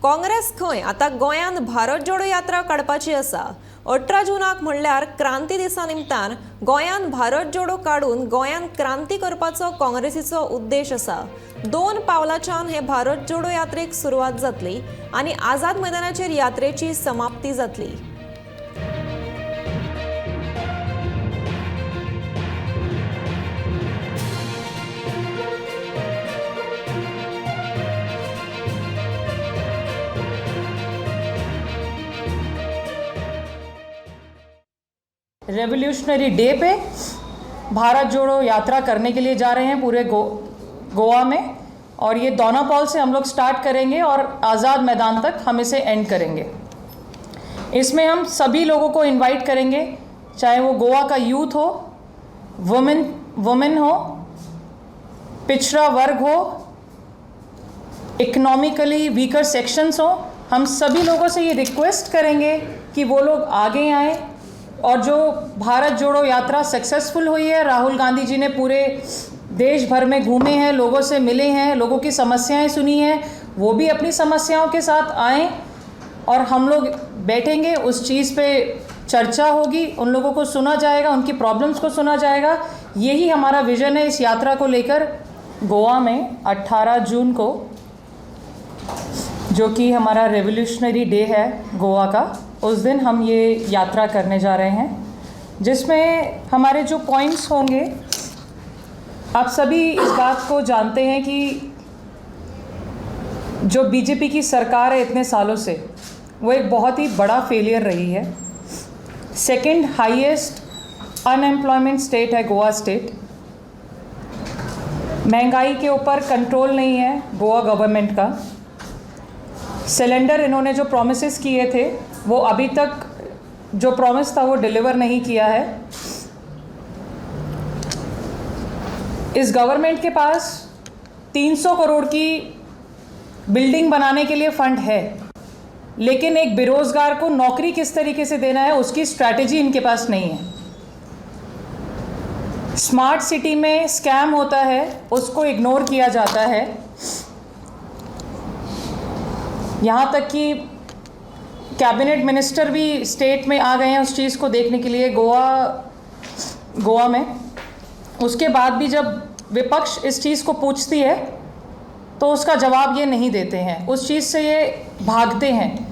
काँग्रेस खंय आता गोंयांत भारत जोडो यात्रा काडपाची आसा। 18 जूनाक म्हणल्यार क्रांती दिसा निमतान गोंयांत भारत जोडो काडून गोंयांत क्रांती करपाचो काँग्रेसीचो उद्देश आसा। 2 पावलांच्यान हे भारत जोडो यात्रेक सुरवात जातली आनी आझाद मैदानाचेर यात्रेची समाप्ती जातली। रेवोल्यूशनरी डे पे भारत जोड़ो यात्रा करने के लिए जा रहे हैं पूरे गोवा में, और ये दोनापॉल से हम लोग स्टार्ट करेंगे और आज़ाद मैदान तक हम इसे एंड करेंगे। इसमें हम सभी लोगों को इनवाइट करेंगे, चाहे वो गोवा का यूथ हो, वुमेन हो, पिछड़ा वर्ग हो, इकोनॉमिकली वीकर सेक्शंस हो। हम सभी लोगों से ये रिक्वेस्ट करेंगे कि वो लोग आगे आएँ। और जो भारत जोड़ो यात्रा सक्सेसफुल हुई है, राहुल गांधी जी ने पूरे देश भर में घूमे हैं, लोगों से मिले हैं, लोगों की समस्याएं सुनी हैं, वो भी अपनी समस्याओं के साथ आएँ और हम लोग बैठेंगे, उस चीज़ पे चर्चा होगी, उन लोगों को सुना जाएगा, उनकी प्रॉब्लम्स को सुना जाएगा। यही हमारा विज़न है इस यात्रा को लेकर। गोवा में 18 जून को, जो कि हमारा रेवोल्यूशनरी डे है गोवा का, उस दिन हम ये यात्रा करने जा रहे हैं, जिसमें हमारे जो पॉइंट्स होंगे, आप सभी इस बात को जानते हैं कि जो बीजेपी की सरकार है इतने सालों से, वो एक बहुत ही बड़ा फेलियर रही है। सेकंड हाईएस्ट अनएम्प्लॉयमेंट स्टेट है गोवा स्टेट। महंगाई के ऊपर कंट्रोल नहीं है गोवा गवर्नमेंट का। सिलेंडर इन्होंने जो प्रॉमिसेस किए थे, वो अभी तक जो प्रॉमिस था वो डिलीवर नहीं किया है। इस गवर्नमेंट के पास 300 करोड़ की बिल्डिंग बनाने के लिए फंड है, लेकिन एक बेरोजगार को नौकरी किस तरीके से देना है उसकी स्ट्रैटेजी इनके पास नहीं है। स्मार्ट सिटी में स्कैम होता है, उसको इग्नोर किया जाता है। यहाँ तक कि कैबिनेट मिनिस्टर भी स्टेट में आ गए हैं उस चीज़ को देखने के लिए गोवा में। उसके बाद भी जब विपक्ष इस चीज़ को पूछती है तो उसका जवाब ये नहीं देते हैं, उस चीज़ से ये भागते हैं।